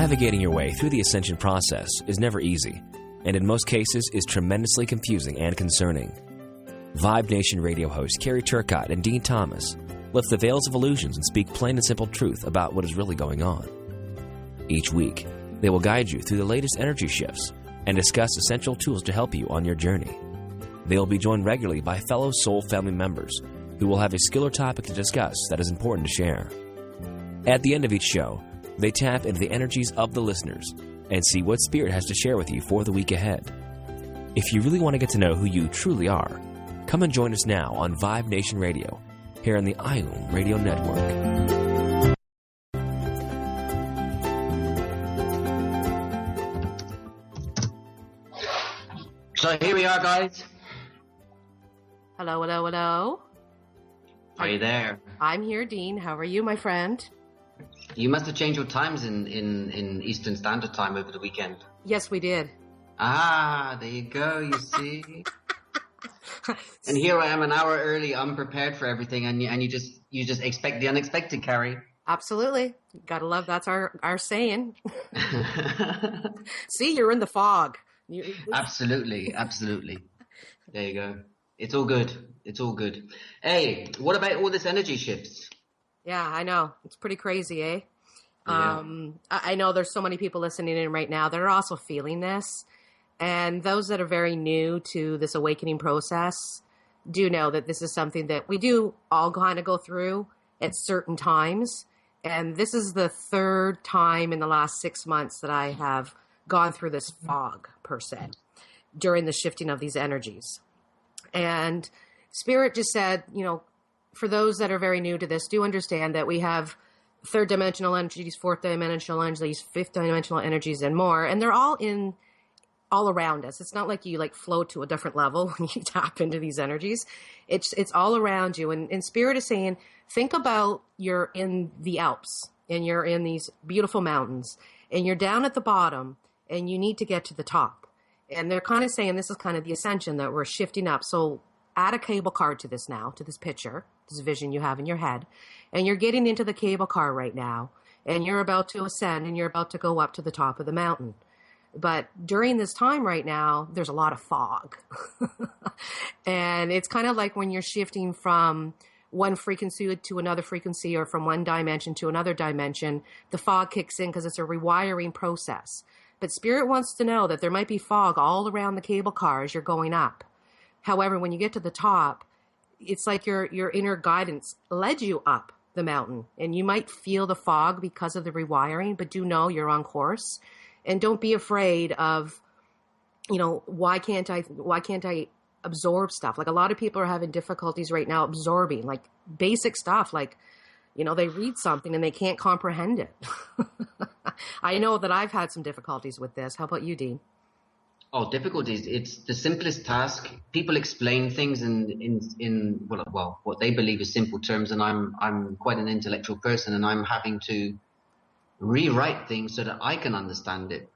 Navigating your way through the ascension process is never easy, and in most cases is tremendously confusing and concerning. Vibe Nation radio hosts Carrie Turcotte and Deane Thomas lift the veils of illusions and speak plain and simple truth about what is really going on. Each week, they will guide you through the latest energy shifts and discuss essential tools to help you on your journey. They will be joined regularly by fellow soul family members who will have a skill or topic to discuss that is important to share. At the end of each show, they tap into the energies of the listeners and see what Spirit has to share with you for the week ahead. If you really want to get to know who you truly are, come and join us now on Vibe Nation Radio, here on the IOM Radio Network. So here we are, guys. Hello, hello, hello. Are you there? I'm here, Deane. How are you, my friend? You must have changed your times in Eastern Standard Time over the weekend. Yes, we did. Ah, there you go, you see. And here I am an hour early, unprepared for everything, and you just expect the unexpected, Carrie. Absolutely. Gotta love, that's our saying. See, you're in the fog. Absolutely. There you go. It's all good. Hey, what about all this energy shifts? Yeah, I know. It's pretty crazy, eh? Yeah. I know there's so many people listening in right now that are also feeling this. And those that are very new to this awakening process do know that this is something that we do all kind of go through at certain times. And this is the third time in the last 6 months that I have gone through this fog, per se, during the shifting of these energies. And Spirit just said, for those that are very new to this, do understand that we have third dimensional energies, fourth dimensional energies, fifth dimensional energies, and more. And they're all around us. It's not like you float to a different level when you tap into these energies. It's all around you. And Spirit is saying, think about you're in the Alps and you're in these beautiful mountains and you're down at the bottom and you need to get to the top. And they're kind of saying this is kind of the ascension that we're shifting up. So add a cable car to this now, to this picture, this vision you have in your head. And you're getting into the cable car right now. And you're about to ascend and you're about to go up to the top of the mountain. But during this time right now, there's a lot of fog. And it's kind of like when you're shifting from one frequency to another frequency or from one dimension to another dimension, the fog kicks in because it's a rewiring process. But Spirit wants to know that there might be fog all around the cable car as you're going up. However, when you get to the top, it's like your inner guidance led you up the mountain. And you might feel the fog because of the rewiring, but do know you're on course. And don't be afraid of, why can't I absorb stuff? Like a lot of people are having difficulties right now absorbing like basic stuff. Like, they read something and they can't comprehend it. I know that I've had some difficulties with this. How about you, Deane? Oh, difficulties. It's the simplest task. People explain things in what they believe is simple terms, and I'm quite an intellectual person, and I'm having to rewrite things so that I can understand it.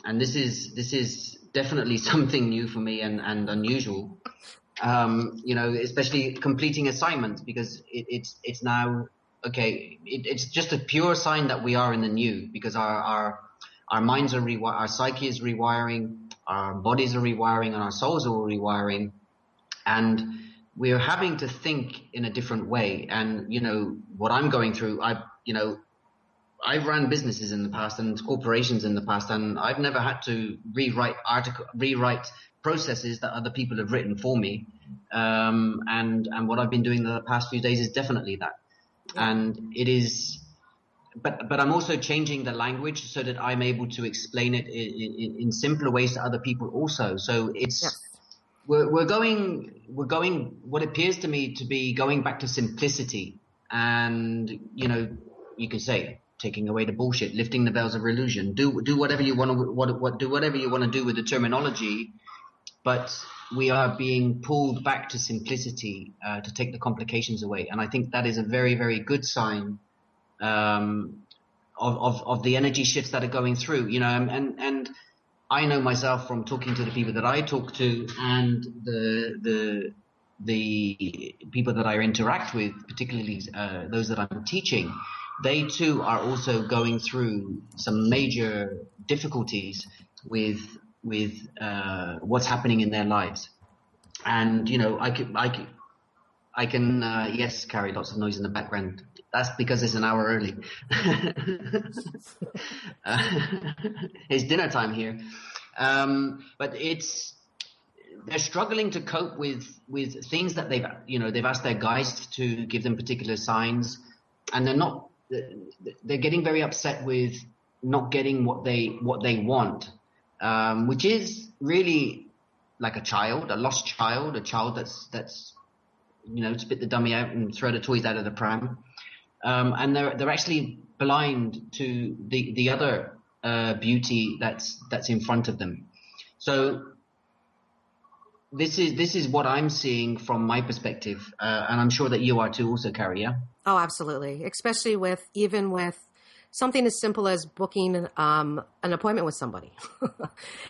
And this is definitely something new for me and unusual. Especially completing assignments, because it's now okay. It's just a pure sign that we are in the new, because our minds are our psyche is rewiring, our bodies are rewiring, and our souls are rewiring, and we're having to think in a different way. And what I'm going through, I've run businesses in the past and corporations in the past, and I've never had to rewrite processes that other people have written for me. And what I've been doing the past few days is definitely that. And it is, but I'm also changing the language so that I'm able to explain it in simpler ways to other people also. So it's, we're going what appears to me to be going back to simplicity, and you can say, taking away the bullshit, lifting the veils of illusion. Do whatever you want to do whatever you want to do with the terminology, but we are being pulled back to simplicity to take the complications away. And I think that is a very, very good sign of the energy shifts that are going through. And I know myself from talking to the people that I talk to and the people that I interact with, particularly those that I'm teaching, they too are also going through some major difficulties with what's happening in their lives. And I can yes, Carrie, lots of noise in the background. That's because it's an hour early. It's dinner time here. But they're struggling to cope with things that they've asked their guides to give them particular signs, and they're getting very upset with not getting what they want, which is really like a lost child, a child that's spit the dummy out and throw the toys out of the pram, and they're actually blind to the other beauty that's in front of them. So this is what I'm seeing from my perspective, and I'm sure that you are too, also, Carrie. Yeah. Oh, absolutely. Especially with something as simple as booking an appointment with somebody,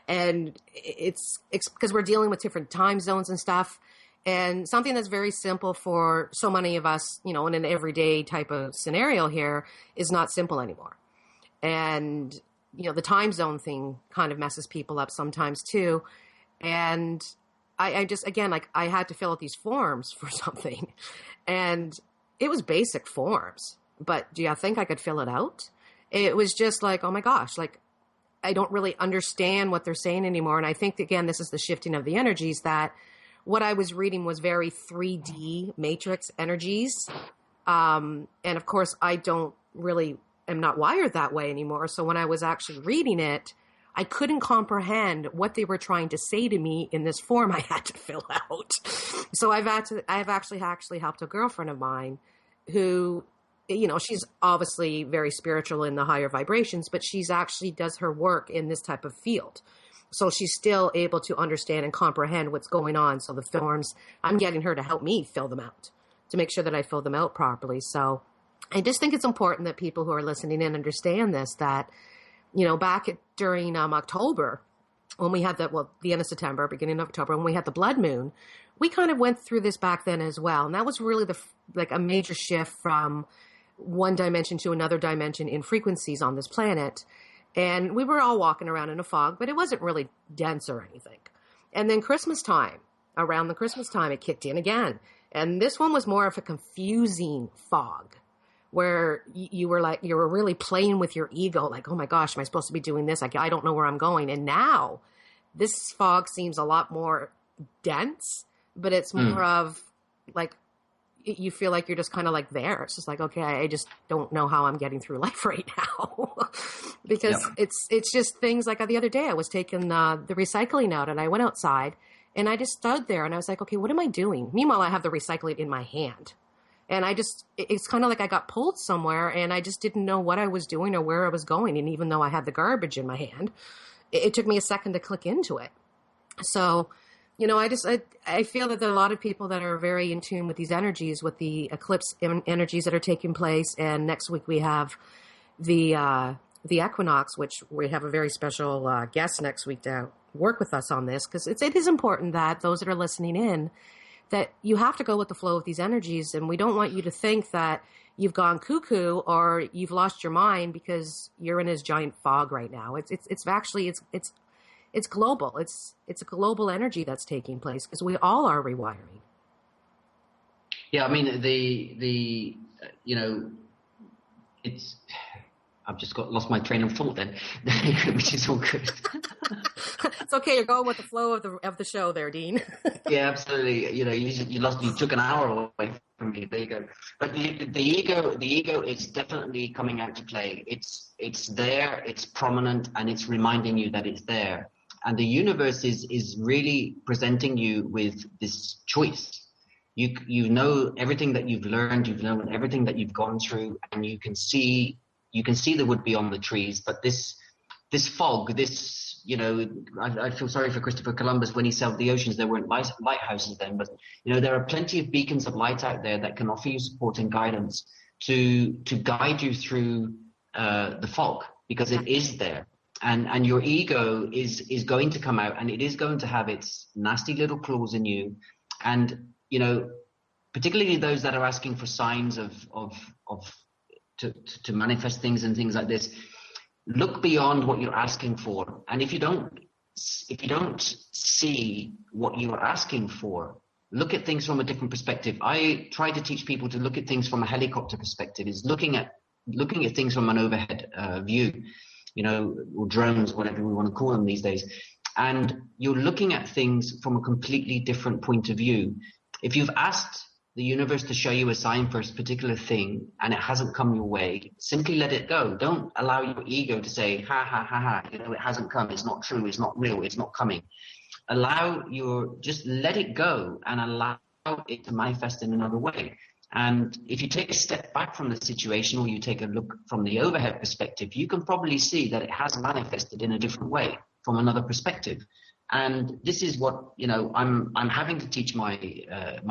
and it's because we're dealing with different time zones and stuff. And something that's very simple for so many of us, in an everyday type of scenario here is not simple anymore. And, the time zone thing kind of messes people up sometimes too. And I just, again, like I had to fill out these forms for something, and it was basic forms, but do you think I could fill it out? It was just like, oh my gosh, like I don't really understand what they're saying anymore. And I think, again, this is the shifting of the energies, that what I was reading was very 3D matrix energies. And of course, I am not wired that way anymore. So when I was actually reading it, I couldn't comprehend what they were trying to say to me in this form I had to fill out. So I've actually helped a girlfriend of mine who, she's obviously very spiritual in the higher vibrations, but she's actually does her work in this type of field. So she's still able to understand and comprehend what's going on. So the forms, I'm getting her to help me fill them out, to make sure that I fill them out properly. So I just think it's important that people who are listening in understand this, that, during October, when we had the end of September, beginning of October, when we had the blood moon, we kind of went through this back then as well. And that was really a major shift from one dimension to another dimension in frequencies on this planet. And we were all walking around in a fog, but it wasn't really dense or anything. And then around the Christmas time, it kicked in again. And this one was more of a confusing fog, where you were really playing with your ego. Like, oh my gosh, am I supposed to be doing this? I don't know where I'm going. And now this fog seems a lot more dense, but it's more of like, you feel like you're just kind of like there. It's just like, okay, I just don't know how I'm getting through life right now. Because it's just things like the other day I was taking the recycling out, and I went outside and I just stood there and I was like, okay, what am I doing? Meanwhile, I have the recycling in my hand, and it's kind of like I got pulled somewhere and I just didn't know what I was doing or where I was going. And even though I had the garbage in my hand, it took me a second to click into it. So, I feel that there are a lot of people that are very in tune with these energies, with the eclipse energies that are taking place. And next week we have the equinox, which we have a very special guest next week to work with us on this, because it is important that those that are listening in, that you have to go with the flow of these energies. And we don't want you to think that you've gone cuckoo or you've lost your mind because you're in this giant fog right now. It's global. It's a global energy that's taking place, because we all are rewiring. Yeah, I mean it's. I've just lost my train of thought then, which is all good. It's okay. You're going with the flow of the show there, Dean. Yeah, absolutely. You took an hour away from me. There you go. But the ego is definitely coming out to play. It's there. It's prominent, and it's reminding you that it's there. And the universe is really presenting you with this choice. You know everything that you've learned, you've known everything that you've gone through, and you can see the wood beyond the trees. But this fog, I feel sorry for Christopher Columbus when he sailed the oceans. There weren't lighthouses then, but there are plenty of beacons of light out there that can offer you support and guidance to guide you through the fog, because it is there. And your ego is going to come out, and it is going to have its nasty little claws in you. And, particularly those that are asking for signs of to manifest things and things like this, look beyond what you're asking for. And if you don't see what you are asking for, look at things from a different perspective. I try to teach people to look at things from a helicopter perspective, is looking at things from an overhead view, or drones, whatever we want to call them these days. And you're looking at things from a completely different point of view. If you've asked the universe to show you a sign for a particular thing and it hasn't come your way, simply let it go. Don't allow your ego to say, ha, ha, ha, ha, it hasn't come, it's not true, it's not real, it's not coming. Just let it go and allow it to manifest in another way. And if you take a step back from the situation, or you take a look from the overhead perspective, you can probably see that it has manifested in a different way from another perspective. And this is what, I'm having to teach my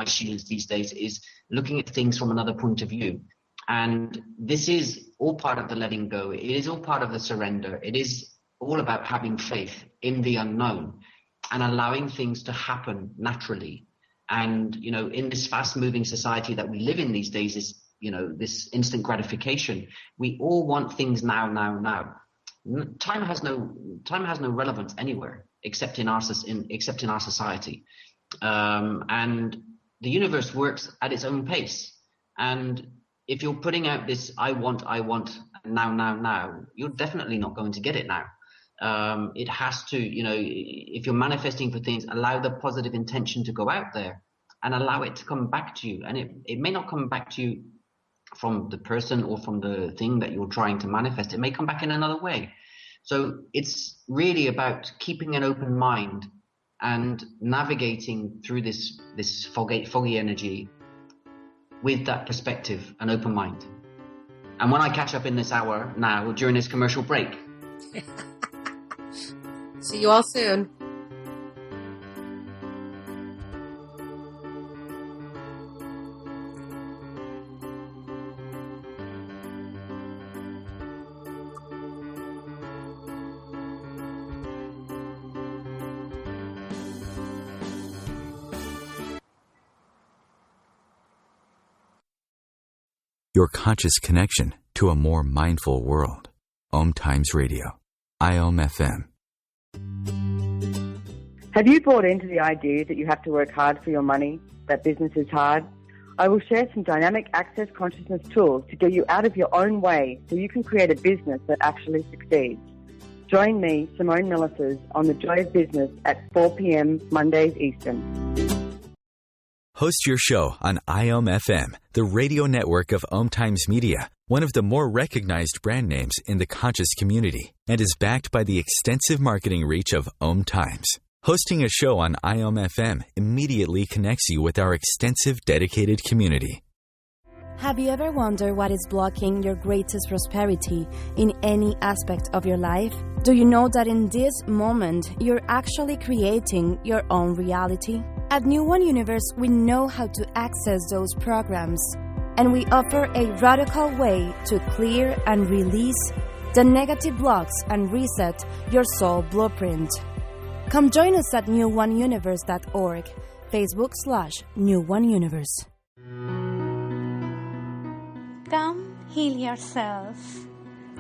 students these days, is looking at things from another point of view. And this is all part of the letting go. It is all part of the surrender. It is all about having faith in the unknown and allowing things to happen naturally. And, in this fast moving society that we live in these days, is, this instant gratification. We all want things now. Time has no relevance anywhere except in our society. And the universe works at its own pace. And if you're putting out this, I want, now, you're definitely not going to get it now. It has to, if you're manifesting for things, allow the positive intention to go out there and allow it to come back to you. And it may not come back to you from the person or from the thing that you're trying to manifest. It may come back in another way. So it's really about keeping an open mind and navigating through this foggy energy with that perspective, an open mind. And when I catch up in this hour now, during this commercial break. See you all soon. Your conscious connection to a more mindful world. OMTimes Radio. IOM-FM. Have you bought into the idea that you have to work hard for your money, that business is hard? I will share some dynamic access consciousness tools to get you out of your own way so you can create a business that actually succeeds. Join me, Simone Millisers, on The Joy of Business at 4 p.m. Mondays Eastern. Host your show on IOM-FM, the radio network of OMTimes Media, one of the more recognized brand names in the conscious community, and is backed by the extensive marketing reach of OMTimes. Hosting a show on IOM-FM immediately connects you with our extensive dedicated community. Have you ever wondered what is blocking your greatest prosperity in any aspect of your life? Do you know that in this moment, you're actually creating your own reality? At New One Universe, we know how to access those programs, and we offer a radical way to clear and release the negative blocks and reset your soul blueprint. Come join us at newoneuniverse.org, Facebook/New One Universe. Come heal yourself.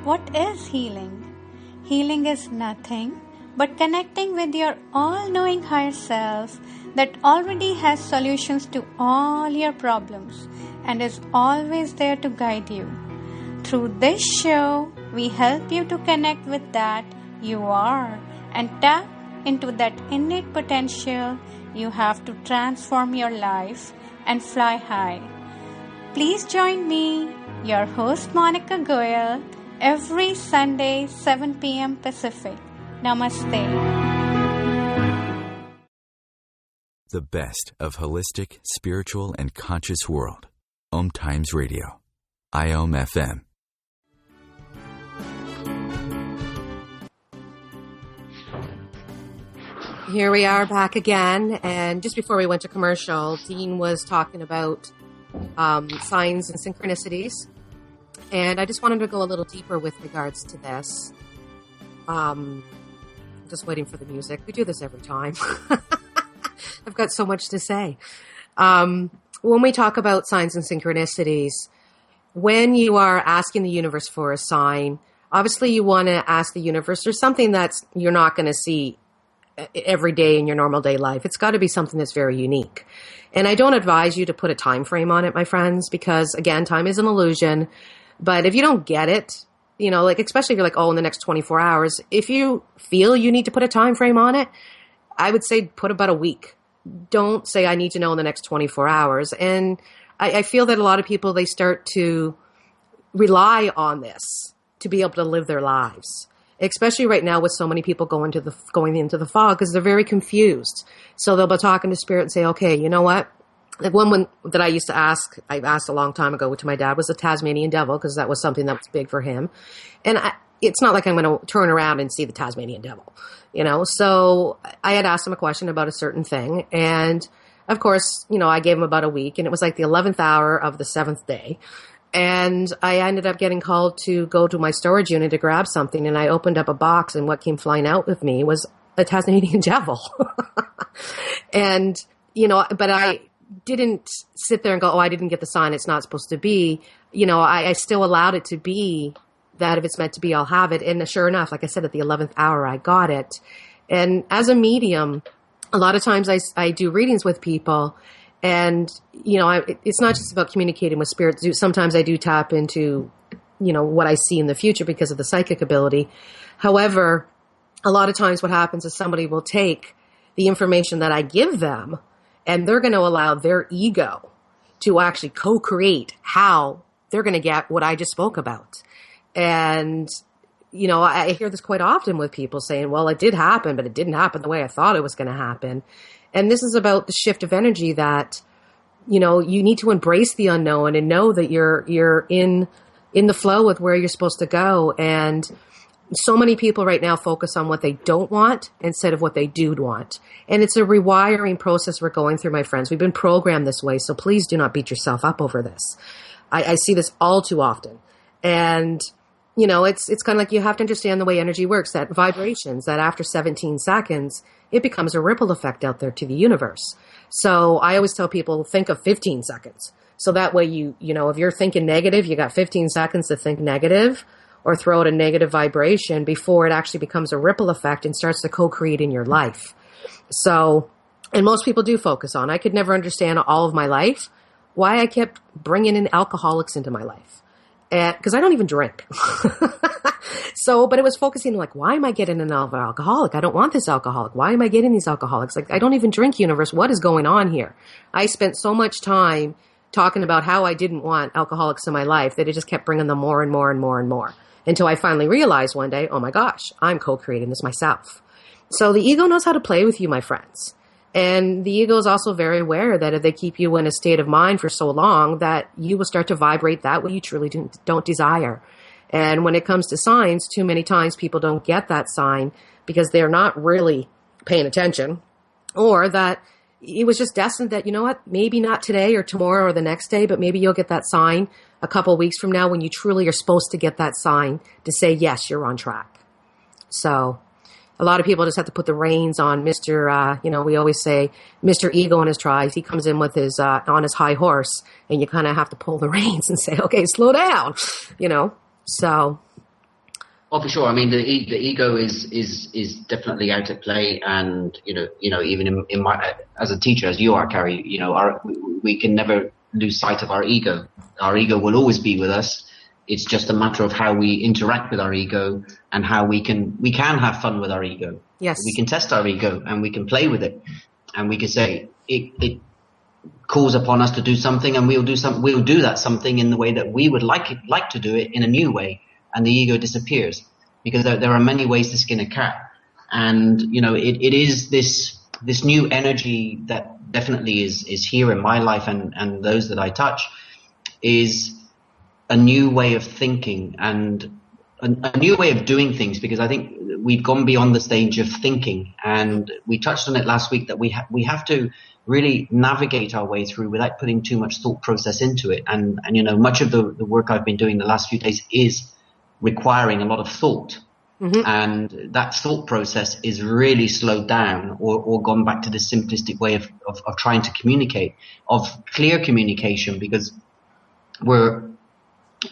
What is healing? Healing is nothing but connecting with your all-knowing higher self that already has solutions to all your problems and is always there to guide you. Through this show, we help you to connect with that you are and tap into that innate potential you have to transform your life and fly high. Please join me, your host Monica Goyal, every Sunday, 7 p.m. Pacific. Namaste. The best of holistic, spiritual, and conscious world. OMTimes Radio. IOM-FM. Here we are back again, and just before we went to commercial, Deane was talking about signs and synchronicities, and I just wanted to go a little deeper with regards to this. Just waiting for the music. We do this every time. I've got so much to say. When we talk about signs and synchronicities, when you are asking the universe for a sign, obviously you want to ask the universe for something that's you're not going to see every day in your normal day life. It's got to be something that's very unique. And I don't advise you to put a time frame on it, my friends, because again, time is an illusion. But if you don't get it, you know, like, especially if you're like, oh, in the next 24 hours, if you feel you need to put a time frame on it, I would say put about a week. Don't say I need to know in the next 24 hours. And I feel that a lot of people, they start to rely on this to be able to live their lives, especially right now with so many people going into the fog because they're very confused. So they'll be talking to spirit and say, okay, you know what? The one that I used to ask, I asked a long time ago to my dad, was the Tasmanian devil, because that was something that was big for him. And it's not like I'm going to turn around and see the Tasmanian devil, you know? So I had asked him a question about a certain thing. And of course, you know, I gave him about a week, and it was like the 11th hour of the 7th day. And I ended up getting called to go to my storage unit to grab something. And I opened up a box, and what came flying out with me was a Tasmanian devil. And, you know, but I didn't sit there and go, oh, I didn't get the sign. It's not supposed to be. You know, I still allowed it to be that if it's meant to be, I'll have it. And sure enough, like I said, at the 11th hour, I got it. And as a medium, a lot of times I do readings with people, and, you know, it's not just about communicating with spirits. Sometimes I do tap into, you know, what I see in the future because of the psychic ability. However, a lot of times what happens is somebody will take the information that I give them, and they're going to allow their ego to actually co-create how they're going to get what I just spoke about. And, you know, I hear this quite often with people saying, well, it did happen, but it didn't happen the way I thought it was going to happen. And this is about the shift of energy that, you know, you need to embrace the unknown and know that you're in the flow with where you're supposed to go. And so many people right now focus on what they don't want instead of what they do want. And it's a rewiring process we're going through, my friends. We've been programmed this way, so please do not beat yourself up over this. I see this all too often. And, you know, it's kind of like you have to understand the way energy works, that vibrations, that after 17 seconds, it becomes a ripple effect out there to the universe. So I always tell people, think of 15 seconds. So that way you know, if you're thinking negative, you got 15 seconds to think negative, or throw out a negative vibration before it actually becomes a ripple effect and starts to co-create in your life. So, and most people do focus on, I could never understand all of my life why I kept bringing in alcoholics into my life. Because I don't even drink. So, but it was focusing like, why am I getting an alcoholic? I don't want this alcoholic. Why am I getting these alcoholics? Like, I don't even drink, universe. What is going on here? I spent so much time talking about how I didn't want alcoholics in my life that it just kept bringing them more and more and more and more. Until I finally realized one day, oh my gosh, I'm co-creating this myself. So the ego knows how to play with you, my friends. And the ego is also very aware that if they keep you in a state of mind for so long, that you will start to vibrate that what you truly don't desire. And when it comes to signs, too many times people don't get that sign because they're not really paying attention, or that it was just destined that, you know what, maybe not today or tomorrow or the next day, but maybe you'll get that sign a couple of weeks from now when you truly are supposed to get that sign to say, yes, you're on track. So a lot of people just have to put the reins on Mr. You know, we always say Mr. Ego in his tries. He comes in with his, on his high horse, and you kind of have to pull the reins and say, okay, slow down, you know, so. Oh, for sure. I mean, the ego is definitely out at play, and you know, even in my, as a teacher, as you are, Carrie, you know, we can never lose sight of our ego. Our ego will always be with us. It's just a matter of how we interact with our ego and how we can have fun with our ego. Yes, we can test our ego and we can play with it, and we can say it calls upon us to do something, and we'll do that something in the way that we would like to do it in a new way. And the ego disappears, because there are many ways to skin a cat. And, you know, it is this new energy that definitely is here in my life and those that I touch, is a new way of thinking and a new way of doing things, because I think we've gone beyond the stage of thinking. And we touched on it last week that we have to really navigate our way through without putting too much thought process into it. And you know, much of the work I've been doing the last few days is requiring a lot of thought. Mm-hmm. And that thought process is really slowed down or gone back to the simplistic way of trying to communicate, of clear communication, because we're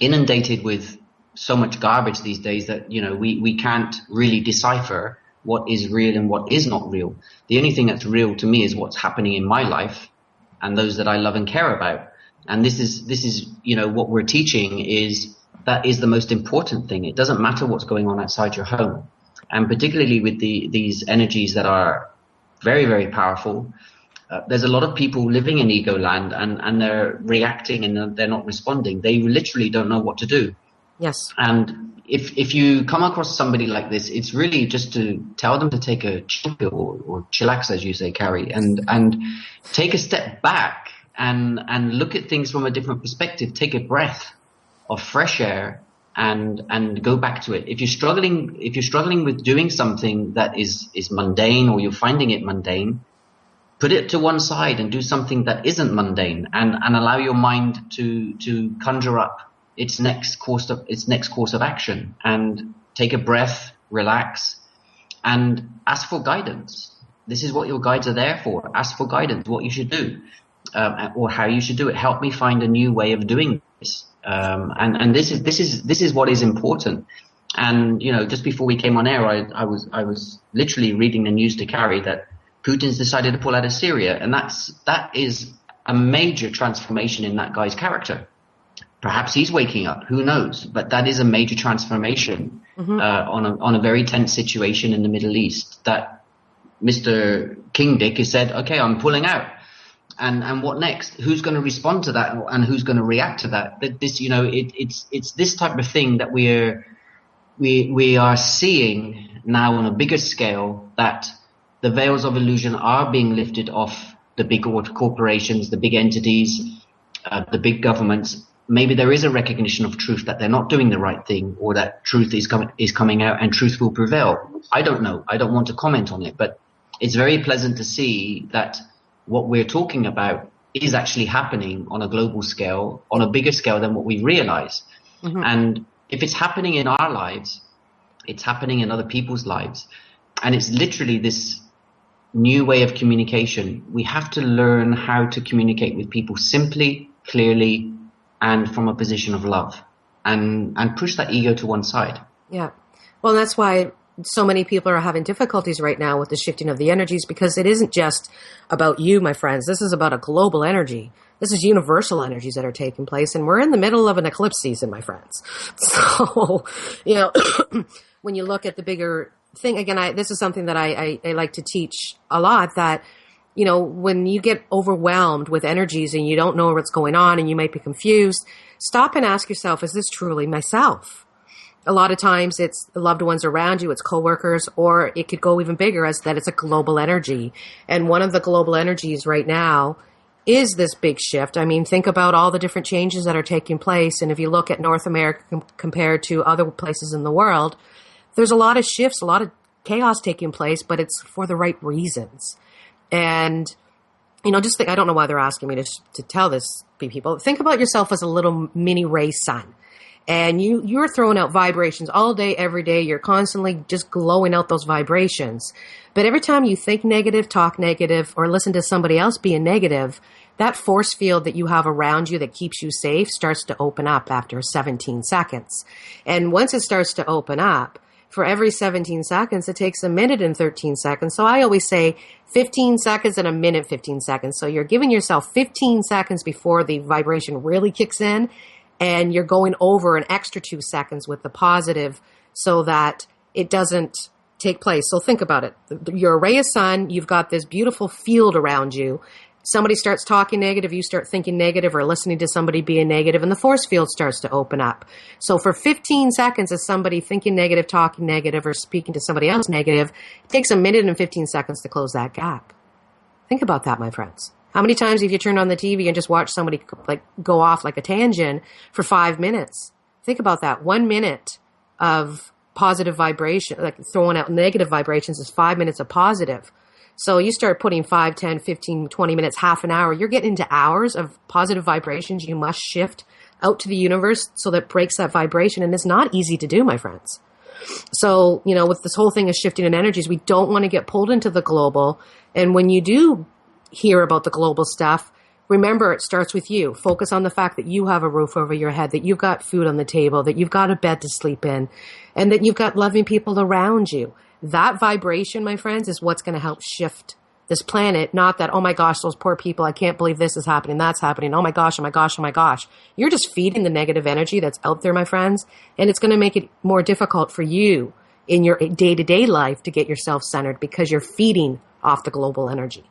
inundated with so much garbage these days that, we can't really decipher what is real and what is not real. The only thing that's real to me is what's happening in my life and those that I love and care about. And this is what we're teaching is that is the most important thing. It doesn't matter what's going on outside your home. And particularly with these energies that are very, very powerful, there's a lot of people living in ego land and they're reacting and they're not responding. They literally don't know what to do. Yes. And if you come across somebody like this, it's really just to tell them to take a chill pill or chillax, as you say, Carrie, and take a step back and look at things from a different perspective. Take a breath of fresh air and go back to it. If you're struggling with doing something that is mundane, or you're finding it mundane, put it to one side and do something that isn't mundane, and allow your mind to conjure up its next course of action, and take a breath, relax, and ask for guidance. This is what your guides are there for. Ask for guidance, what you should do, or how you should do it. Help me find a new way of doing this. And this is what is important. And just before we came on air, I was literally reading the news to Carrie that Putin's decided to pull out of Syria, and that is a major transformation in that guy's character. Perhaps he's waking up, who knows? But that is a major transformation on a very tense situation in the Middle East. That Mr. King Dick has said, "Okay, I'm pulling out." And what next? Who's going to respond to that, and who's going to react to that? This, it's this type of thing that we are seeing now on a bigger scale, that the veils of illusion are being lifted off the big corporations, the big entities, the big governments. Maybe there is a recognition of truth, that they're not doing the right thing, or that truth is coming out and truth will prevail. I don't know. I don't want to comment on it, but it's very pleasant to see that what we're talking about is actually happening on a global scale, on a bigger scale than what we realize. And if it's happening in our lives, it's happening in other people's lives. And it's literally this new way of communication. We have to learn how to communicate with people simply, clearly, and from a position of love, and push that ego to one side. Yeah. Well, that's why so many people are having difficulties right now with the shifting of the energies, because it isn't just about you, my friends. This is about a global energy. This is universal energies that are taking place, and we're in the middle of an eclipse season, my friends. So, when you look at the bigger thing, again, this is something that I like to teach a lot, that when you get overwhelmed with energies and you don't know what's going on and you might be confused, stop and ask yourself, is this truly myself? A lot of times it's loved ones around you, it's coworkers, or it could go even bigger as that it's a global energy. And one of the global energies right now is this big shift. I mean, think about all the different changes that are taking place. And if you look at North America compared to other places in the world, there's a lot of shifts, a lot of chaos taking place, but it's for the right reasons. And, just think, I don't know why they're asking me to tell this to people. Think about yourself as a little mini ray sun. And you're throwing out vibrations all day, every day. You're constantly just glowing out those vibrations. But every time you think negative, talk negative, or listen to somebody else being negative, that force field that you have around you that keeps you safe starts to open up after 17 seconds. And once it starts to open up, for every 17 seconds, it takes a minute and 13 seconds. So I always say 15 seconds and a minute, 15 seconds. So you're giving yourself 15 seconds before the vibration really kicks in, and you're going over an extra 2 seconds with the positive so that it doesn't take place. So think about it. You're a ray of sun. You've got this beautiful field around you. Somebody starts talking negative, you start thinking negative or listening to somebody being negative, and the force field starts to open up. So for 15 seconds of somebody thinking negative, talking negative, or speaking to somebody else negative, it takes a minute and 15 seconds to close that gap. Think about that, my friends. How many times have you turned on the TV and just watched somebody go off like a tangent for 5 minutes? Think about that. 1 minute of positive vibration, like throwing out negative vibrations, is 5 minutes of positive. So you start putting 5, 10, 15, 20 minutes, half an hour, you're getting into hours of positive vibrations you must shift out to the universe so that breaks that vibration. And it's not easy to do, my friends. So, with this whole thing of shifting in energies, we don't want to get pulled into the global. And when you do hear about the global stuff, remember, it starts with you. Focus on the fact that you have a roof over your head, that you've got food on the table, that you've got a bed to sleep in, and that you've got loving people around you. That vibration, my friends, is what's going to help shift this planet. Not that, oh my gosh, those poor people, I can't believe this is happening, that's happening. Oh my gosh, oh my gosh, oh my gosh. You're just feeding the negative energy that's out there, my friends, and it's going to make it more difficult for you in your day-to-day life to get yourself centered because you're feeding off the global energy.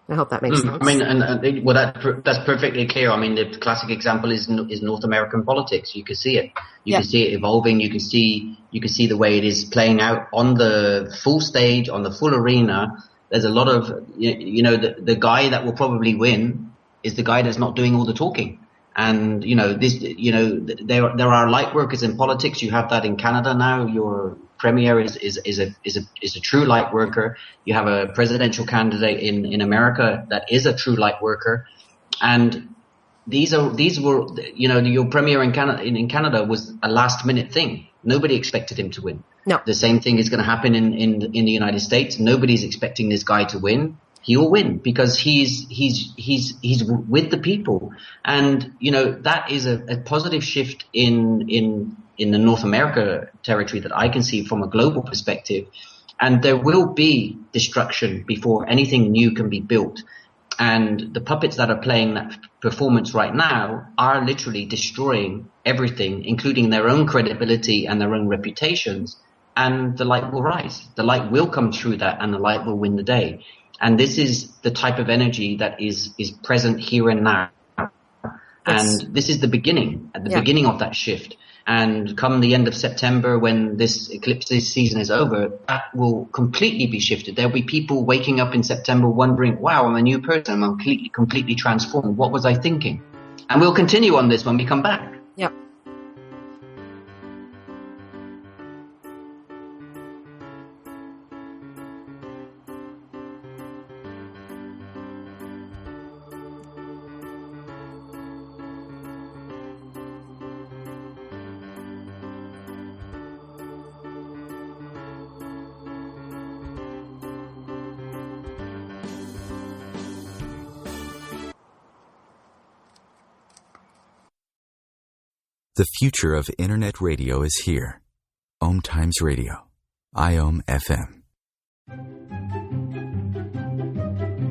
I hope that makes sense. I mean, well, that's perfectly clear. I mean, the classic example is North American politics. You can see it. You can see it evolving. You can see the way it is playing out on the full stage, on the full arena. There's a lot of, the guy that will probably win is the guy that's not doing all the talking. And, there are light workers in politics. You have that in Canada now. Your premier is a true light worker. You have a presidential candidate in America that is a true light worker. And these were, your premier in Canada was a last minute thing. Nobody expected him to win. No. The same thing is going to happen in the United States. Nobody's expecting this guy to win. He will win because he's with the people. And, that is a positive shift in the North America territory that I can see from a global perspective. And there will be destruction before anything new can be built. And the puppets that are playing that performance right now are literally destroying everything, including their own credibility and their own reputations. And the light will rise. The light will come through that, and the light will win the day. And this is the type of energy that is present here and now. And this is the beginning, beginning of that shift. And come the end of September, when this eclipse season is over, that will completely be shifted. There'll be people waking up in September wondering, wow, I'm a new person. I'm completely transformed. What was I thinking? And we'll continue on this when we come back. Yep. The future of Internet radio is here. OMTimes Radio. IOM FM.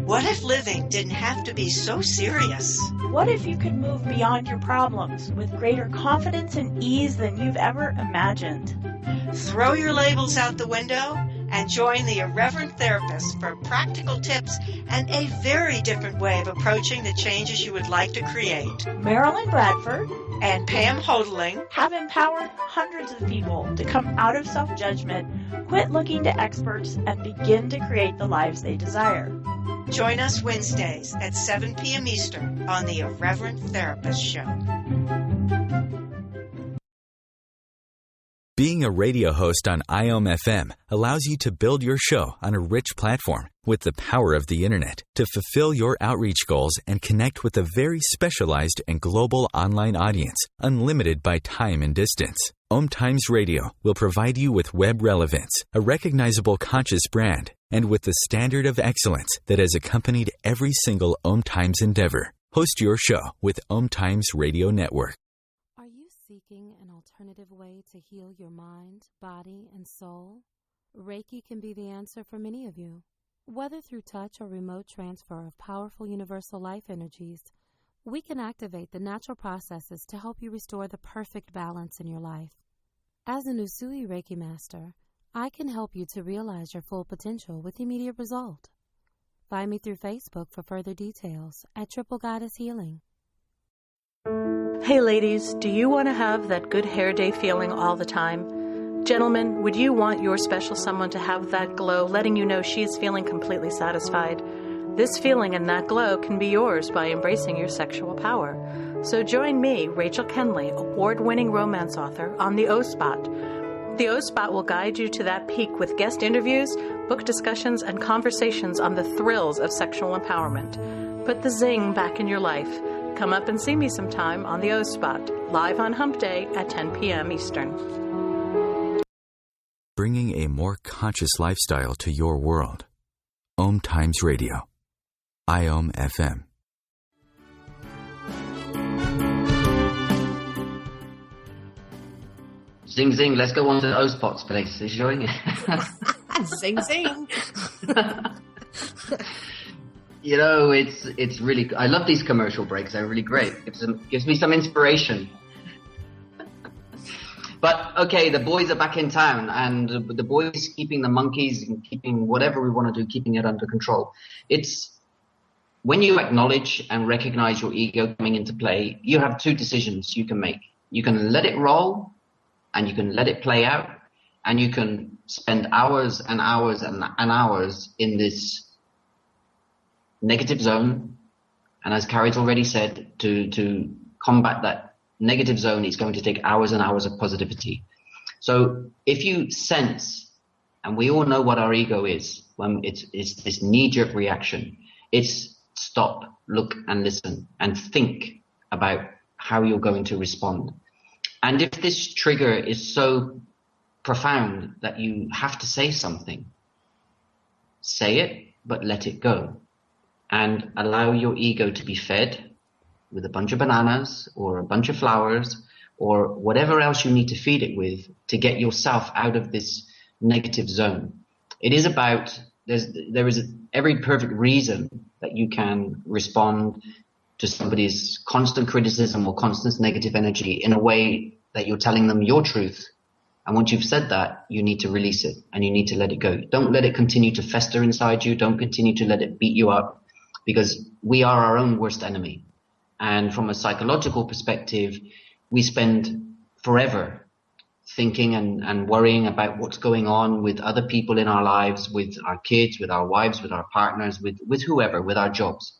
What if living didn't have to be so serious? What if you could move beyond your problems with greater confidence and ease than you've ever imagined? Throw your labels out the window and join the Irreverent Therapist for practical tips and a very different way of approaching the changes you would like to create. Marilyn Bradford and Pam Hodling have empowered hundreds of people to come out of self-judgment, quit looking to experts, and begin to create the lives they desire. Join us Wednesdays at 7 p.m. Eastern on the Irreverent Therapist Show. Being a radio host on IOM FM allows you to build your show on a rich platform with the power of the Internet to fulfill your outreach goals and connect with a very specialized and global online audience, unlimited by time and distance. OMTimes Radio will provide you with web relevance, a recognizable conscious brand, and with the standard of excellence that has accompanied every single OMTimes endeavor. Host your show with OMTimes Radio Network. Are you seeking an alternative way to heal your mind, body, and soul? Reiki can be the answer for many of you. Whether through touch or remote transfer of powerful universal life energies, we can activate the natural processes to help you restore the perfect balance in your life. As an Usui Reiki Master, I can help you to realize your full potential with immediate result. Find me through Facebook for further details at Triple Goddess Healing. Hey ladies, do you want to have that good hair day feeling all the time? Gentlemen, would you want your special someone to have that glow, letting you know she is feeling completely satisfied? This feeling and that glow can be yours by embracing your sexual power. So join me, Rachel Kenley, award-winning romance author, on the O-Spot. The O-Spot will guide you to that peak with guest interviews, book discussions, and conversations on the thrills of sexual empowerment. Put the zing back in your life. Come up and see me sometime on the O-Spot, live on Hump Day at 10 p.m. Eastern. Bringing a more conscious lifestyle to your world. OMTimes Radio. IOM FM. Zing, zing. Let's go on to the Ostpots place. Is showing Zing, zing. You know, it's really. I love these commercial breaks. They're really great. Gives me some inspiration. But okay, the boys are back in town, and the boys keeping the monkeys and keeping whatever we want to do, keeping it under control. It's when you acknowledge and recognize your ego coming into play, you have two decisions you can make. You can let it roll, and you can let it play out, and you can spend hours and hours and hours in this negative zone. And as Carrie's already said, to combat that negative zone, it's going to take hours and hours of positivity. So if you sense, and we all know what our ego is, when it's this knee-jerk reaction, it's stop, look and listen and think about how you're going to respond. And if this trigger is so profound that you have to say something, say it, but let it go and allow your ego to be fed with a bunch of bananas or a bunch of flowers or whatever else you need to feed it with to get yourself out of this negative zone. It is about, there is every perfect reason that you can respond to somebody's constant criticism or constant negative energy in a way that you're telling them your truth. And once you've said that, you need to release it and you need to let it go. Don't let it continue to fester inside you. Don't continue to let it beat you up, because we are our own worst enemy. And from a psychological perspective, we spend forever thinking and worrying about what's going on with other people in our lives, with our kids, with our wives, with our partners, with whoever, with our jobs.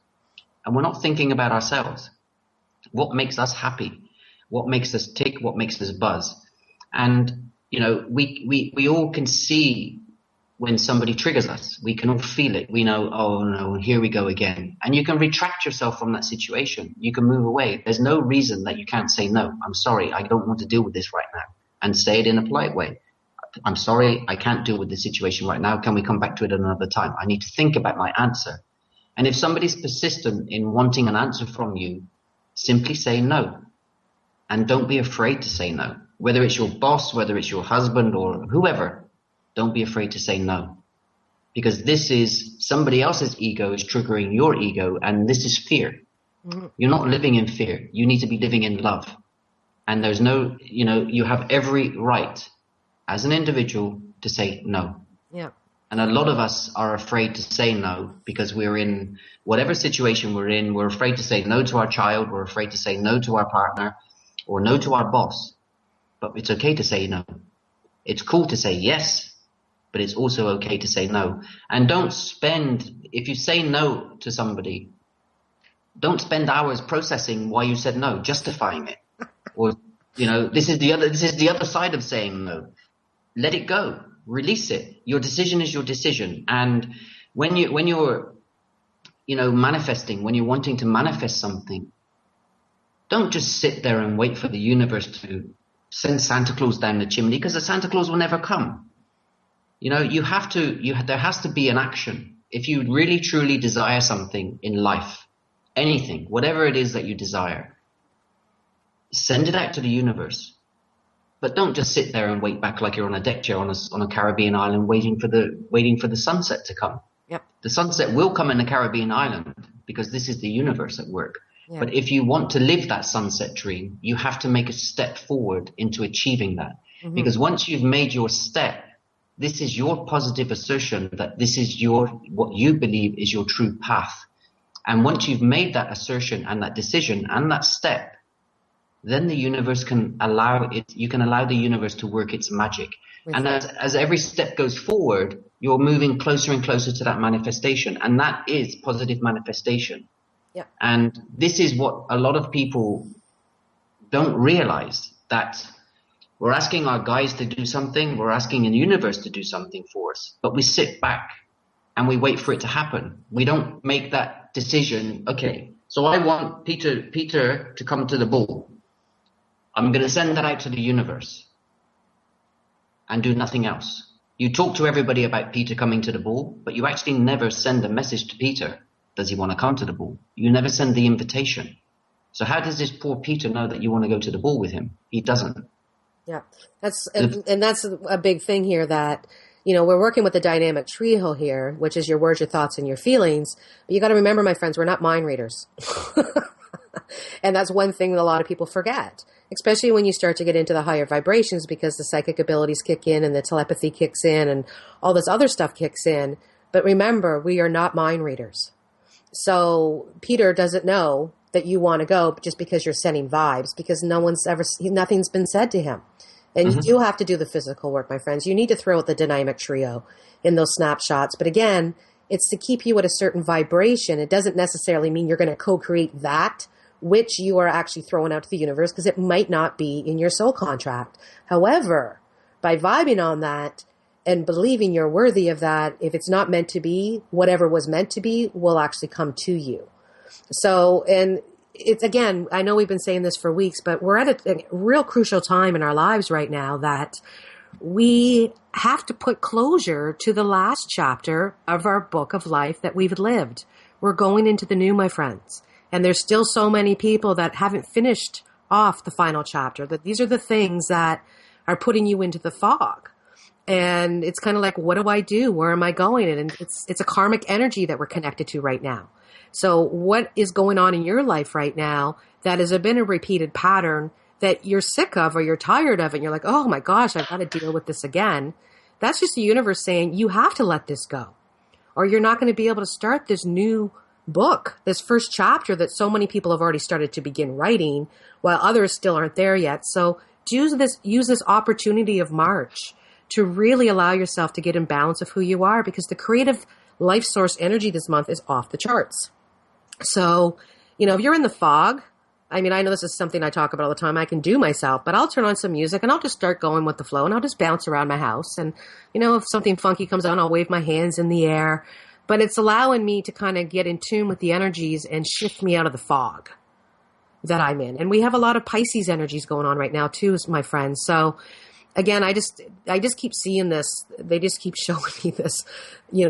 And we're not thinking about ourselves. What makes us happy? What makes us tick? What makes us buzz? And, you know, we all can see when somebody triggers us. We can all feel it. We know, oh no, here we go again. And you can retract yourself from that situation. You can move away. There's no reason that you can't say, no, I'm sorry, I don't want to deal with this right now. And say it in a polite way. I'm sorry, I can't deal with this situation right now. Can we come back to it another time? I need to think about my answer. And if somebody's persistent in wanting an answer from you, simply say no. And don't be afraid to say no. Whether it's your boss, whether it's your husband or whoever, don't be afraid to say no. Because this is somebody else's ego is triggering your ego, and this is fear. Mm-hmm. You're not living in fear. You need to be living in love. And there's no, you know, you have every right as an individual to say no. Yeah. And a lot of us are afraid to say no because we're in whatever situation we're in. We're afraid to say no to our child. We're afraid to say no to our partner or no to our boss. But it's okay to say no. It's cool to say yes, but it's also okay to say no. And don't spend, if you say no to somebody, don't spend hours processing why you said no, justifying it. Or, you know, this is the other side of saying no. Let it go. Release it. Your decision is your decision. And when you're, you know, manifesting, when you're wanting to manifest something, don't just sit there and wait for the universe to send Santa Claus down the chimney, because the Santa Claus will never come. You know, there has to be an action. If you really truly desire something in life, anything, whatever it is that you desire, send it out to the universe. But don't just sit there and wait back like you're on a deck chair on a Caribbean island waiting for the sunset to come. Yep. The sunset will come in a Caribbean island because this is the universe at work. Yep. But if you want to live that sunset dream, you have to make a step forward into achieving that. Mm-hmm. Because once you've made your step, this is your positive assertion that this is what you believe is your true path. And once you've made that assertion and that decision and that step, then the universe can allow it. You can allow the universe to work its magic. And as every step goes forward, you're moving closer and closer to that manifestation. And that is positive manifestation. Yeah. And this is what a lot of people don't realize, that we're asking our guides to do something. We're asking the universe to do something for us. But we sit back and we wait for it to happen. We don't make that decision. Okay, so I want Peter to come to the ball. I'm going to send that out to the universe and do nothing else. You talk to everybody about Peter coming to the ball, but you actually never send a message to Peter. Does he want to come to the ball? You never send the invitation. So how does this poor Peter know that you want to go to the ball with him? He doesn't. Yeah, that's a big thing here that, we're working with the dynamic trio here, which is your words, your thoughts, and your feelings. But you got to remember, my friends, we're not mind readers. And that's one thing that a lot of people forget, especially when you start to get into the higher vibrations, because the psychic abilities kick in and the telepathy kicks in and all this other stuff kicks in. But remember, we are not mind readers. So Peter doesn't know that you want to go just because you're sending vibes, because nothing's been said to him. And you do have to do the physical work, my friends. You need to throw out the dynamic trio in those snapshots. But again, it's to keep you at a certain vibration. It doesn't necessarily mean you're going to co-create that which you are actually throwing out to the universe, because it might not be in your soul contract. However, by vibing on that and believing you're worthy of that, if it's not meant to be, whatever was meant to be will actually come to you. So, and it's, again, I know we've been saying this for weeks, but we're at a real crucial time in our lives right now that we have to put closure to the last chapter of our book of life that we've lived. We're going into the new, my friends. And there's still so many people that haven't finished off the final chapter, that these are the things that are putting you into the fog. And it's kind of like, what do I do? Where am I going? And it's a karmic energy that we're connected to right now. So what is going on in your life right now that has been a repeated pattern that you're sick of or you're tired of, and you're like, oh my gosh, I've got to deal with this again. That's just the universe saying you have to let this go, or you're not going to be able to start this new book, this first chapter that so many people have already started to begin writing while others still aren't there yet. So use this opportunity of March to really allow yourself to get in balance of who you are, because the creative life source energy this month is off the charts. So, if you're in the fog, I mean, I know this is something I talk about all the time. I can do myself, but I'll turn on some music and I'll just start going with the flow, and I'll just bounce around my house. And, if something funky comes on, I'll wave my hands in the air. But it's allowing me to kind of get in tune with the energies and shift me out of the fog that I'm in. And we have a lot of Pisces energies going on right now too, my friends. So again, I just keep seeing this. They just keep showing me this,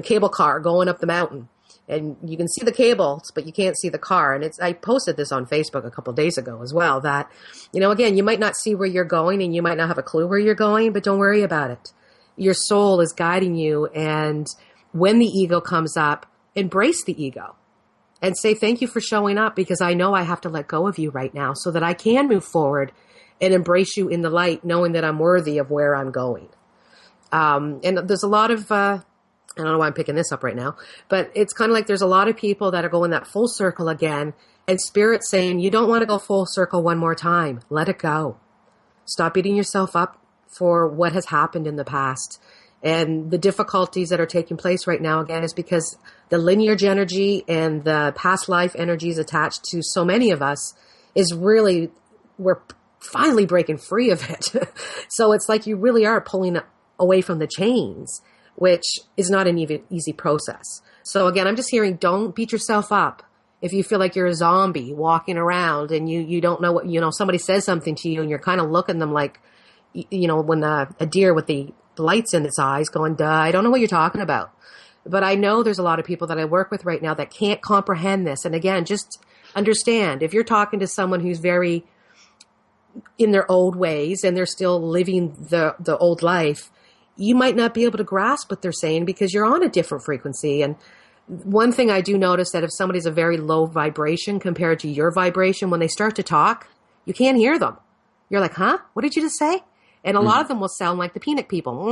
cable car going up the mountain. And you can see the cables, but you can't see the car. And I posted this on Facebook a couple of days ago as well, that, again, you might not see where you're going and you might not have a clue where you're going, but don't worry about it. Your soul is guiding you. And when the ego comes up, embrace the ego and say, thank you for showing up, because I know I have to let go of you right now so that I can move forward and embrace you in the light, knowing that I'm worthy of where I'm going. And there's a lot of, I don't know why I'm picking this up right now, but it's kind of like there's a lot of people that are going that full circle again, and Spirit's saying, you don't want to go full circle one more time. Let it go. Stop beating yourself up for what has happened in the past. And the difficulties that are taking place right now, again, is because the lineage energy and the past life energies attached to so many of us is really, we're finally breaking free of it. So it's like you really are pulling away from the chains, which is not an easy process. So again, I'm just hearing, don't beat yourself up. If you feel like you're a zombie walking around and you don't know what, somebody says something to you and you're kind of looking at them like, when a deer with the lights in its eyes going, duh, I don't know what you're talking about. But I know there's a lot of people that I work with right now that can't comprehend this. And again, just understand, if you're talking to someone who's very in their old ways and they're still living the old life, you might not be able to grasp what they're saying because you're on a different frequency. And one thing I do notice, that if somebody's a very low vibration compared to your vibration, when they start to talk, you can't hear them. You're like, huh? What did you just say? And a lot of them will sound like the peanut people.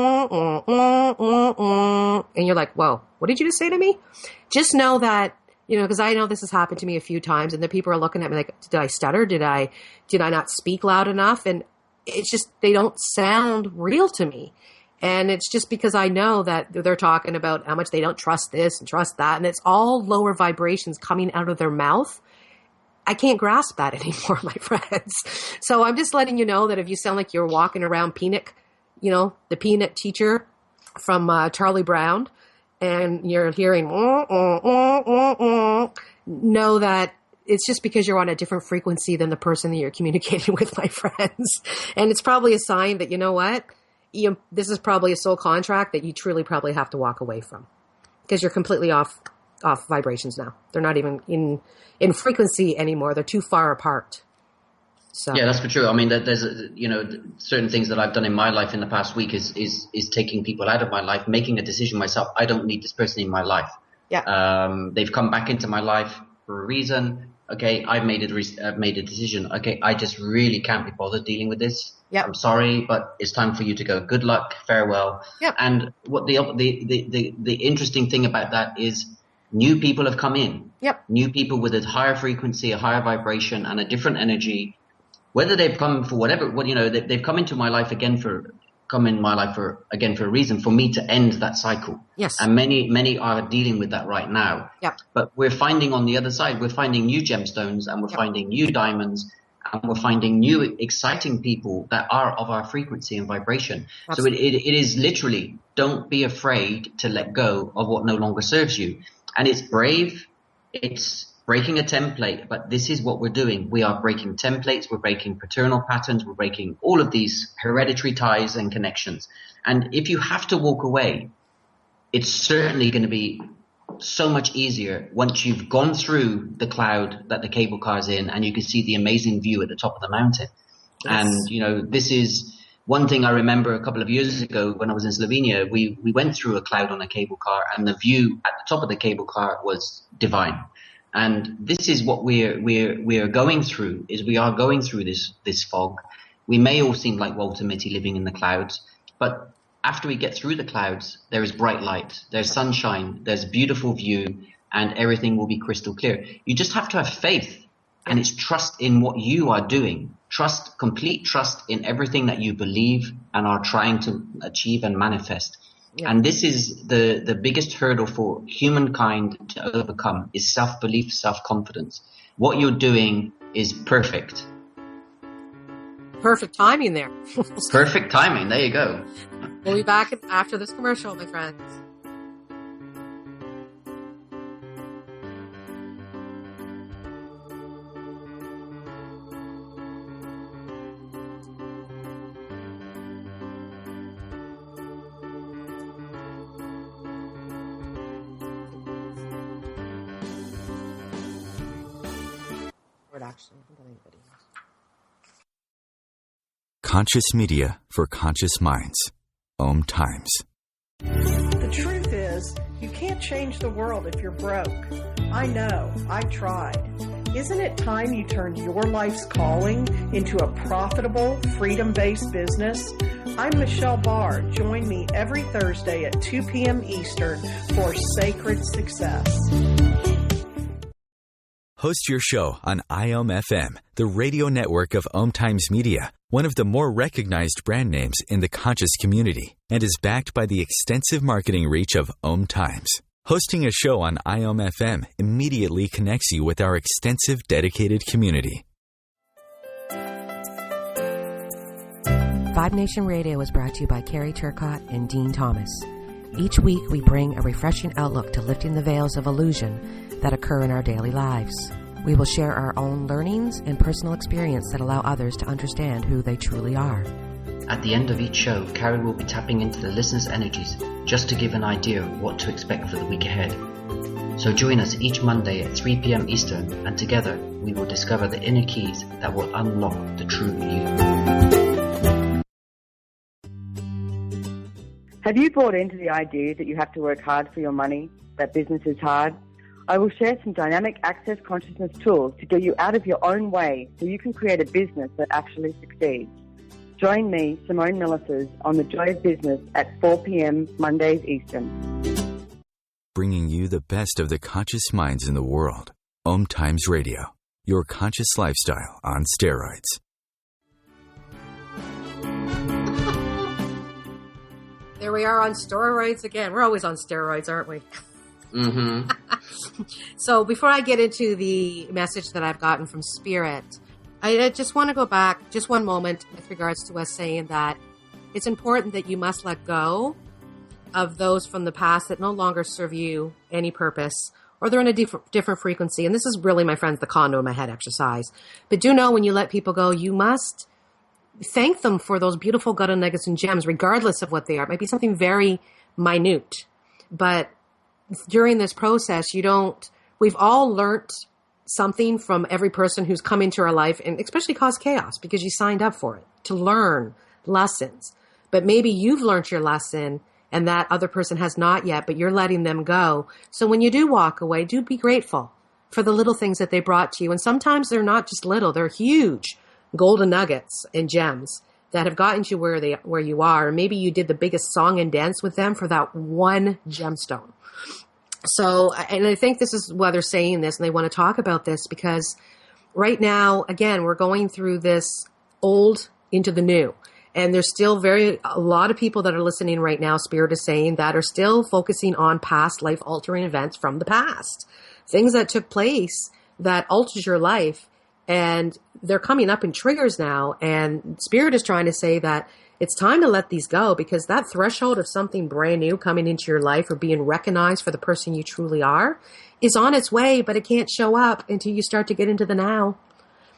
And you're like, whoa, what did you just say to me? Just know that, because I know this has happened to me a few times, and the people are looking at me like, did I stutter? Did I not speak loud enough? And it's just, they don't sound real to me. And it's just because I know that they're talking about how much they don't trust this and trust that. And it's all lower vibrations coming out of their mouth. I can't grasp that anymore, my friends. So I'm just letting you know that if you sound like you're walking around Peanut, the Peanut teacher from Charlie Brown, and you're hearing, know that it's just because you're on a different frequency than the person that you're communicating with, my friends. And it's probably a sign that, this is probably a soul contract that you truly probably have to walk away from, because you're completely off vibrations now. They're not even in frequency anymore. They're too far apart. So yeah, that's for true. I mean, there's certain things that I've done in my life in the past week is taking people out of my life, making a decision myself. I don't need this person in my life. Yeah. They've come back into my life for a reason. Okay, I've made a decision. Okay, I just really can't be bothered dealing with this. Yep. I'm sorry, but it's time for you to go. Good luck, farewell. Yep. And what the interesting thing about that is new people have come in. Yep. New people with a higher frequency, a higher vibration, and a different energy. Whether they've come for whatever, they've come into my life for a reason, for me to end that cycle. Yes. And many are dealing with that right now. Yep. But we're finding on the other side, we're finding new gemstones, and we're finding new diamonds, and we're finding new exciting people that are of our frequency and vibration. Absolutely. So it is literally, don't be afraid to let go of what no longer serves you. And it's brave. It's breaking a template, but this is what we're doing. We are breaking templates, we're breaking paternal patterns, we're breaking all of these hereditary ties and connections. And if you have to walk away, it's certainly going to be so much easier once you've gone through the cloud that the cable car's in and you can see the amazing view at the top of the mountain. Yes. And, this is one thing I remember a couple of years ago when I was in Slovenia. We went through a cloud on a cable car, and the view at the top of the cable car was divine. And this is what we're going through, is we are going through this fog. We may all seem like Walter Mitty living in the clouds, but after we get through the clouds, there is bright light, there's sunshine, there's beautiful view, and everything will be crystal clear. You just have to have faith, and it's trust in what you are doing. Complete trust in everything that you believe and are trying to achieve and manifest. Yeah. And this is the biggest hurdle for humankind to overcome, is self-belief, self-confidence. What you're doing is perfect. Perfect timing there. Perfect timing. There you go. We'll be back after this commercial, my friends. Conscious media for conscious minds. OMTimes. The truth is, you can't change the world if you're broke. I know. I tried. Isn't it time you turned your life's calling into a profitable, freedom-based business? I'm Michelle Barr. Join me every Thursday at 2 p.m. Eastern for Sacred Success. Host your show on IOM-FM, the radio network of OMTimes Media, one of the more recognized brand names in the conscious community, and is backed by the extensive marketing reach of OMTimes. Hosting a show on IOM-FM immediately connects you with our extensive dedicated community. Vibe Nation Radio is brought to you by Carrie Turcotte and Deane Thomas. Each week we bring a refreshing outlook to lifting the veils of illusion that occur in our daily lives. We will share our own learnings and personal experience that allow others to understand who they truly are. At the end of each show, Carrie will be tapping into the listeners' energies just to give an idea of what to expect for the week ahead. So join us each Monday at 3 p.m. Eastern, and together we will discover the inner keys that will unlock the true you. Have you bought into the idea that you have to work hard for your money, that business is hard? I will share some dynamic access consciousness tools to get you out of your own way so you can create a business that actually succeeds. Join me, Simone Millisers, on The Joy of Business at 4 p.m. Mondays Eastern. Bringing you the best of the conscious minds in the world. OMTimes Radio, your conscious lifestyle on steroids. There we are on steroids again. We're always on steroids, aren't we? Mm-hmm. So before I get into the message that I've gotten from Spirit, I just want to go back just one moment with regards to us saying that it's important that you must let go of those from the past that no longer serve you any purpose, or they're in a different frequency. And this is really, my friends, the condo in my head exercise. But do know when you let people go, you must thank them for those beautiful golden nuggets and gems, regardless of what they are. It might be something very minute, but during this process, we've all learnt something from every person who's come into our life and especially cause chaos because you signed up for it to learn lessons. But maybe you've learned your lesson and that other person has not yet, but you're letting them go. So when you do walk away, do be grateful for the little things that they brought to you. And sometimes they're not just little, they're huge golden nuggets and gems that have gotten you where you are. And maybe you did the biggest song and dance with them for that one gemstone. So, and I think this is why they're saying this and they want to talk about this because right now, again, we're going through this old into the new. And there's still a lot of people that are listening right now, Spirit is saying, that are still focusing on past life-altering events from the past. Things that took place that altered your life, and they're coming up in triggers now. And Spirit is trying to say that it's time to let these go because that threshold of something brand new coming into your life or being recognized for the person you truly are is on its way, but it can't show up until you start to get into the now.